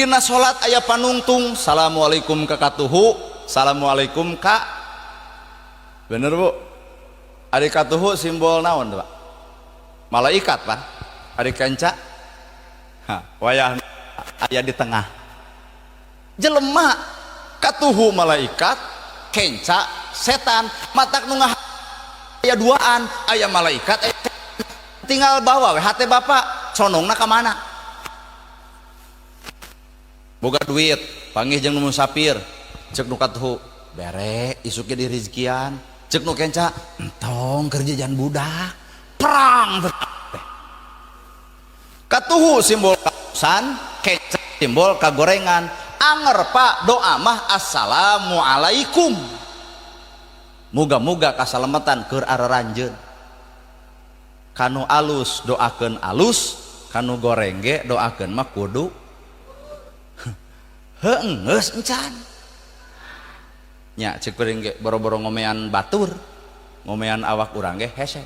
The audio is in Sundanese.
dina salat aya panungtung assalamualaikum kakatuhu assalamualaikum kak bener bu ari katuhu simbol naon Pak malaikat Pak ari kanca wayah aya di tengah jelema katuhu malaikat kenca setan matak nu aya duaan aya malaikat aya tinggal bawa we hate bapak condongna ka mana boga duit panggih jeung nu musafir cek nu katuhu bere isuk ge di rezekian cek nu kenca entong kerja jan budak perang katuhu simbol kausan kenca simbol kagorengan anger Pak doa mah assalamualaikum muga-muga kasalamatan keur araranjeun kanu alus doakeun alus kanu goreng ge doakeun mah kudu heunggeus encan nya cek kuring ge boro-boro ngomean batur ngomean awak urang ge hese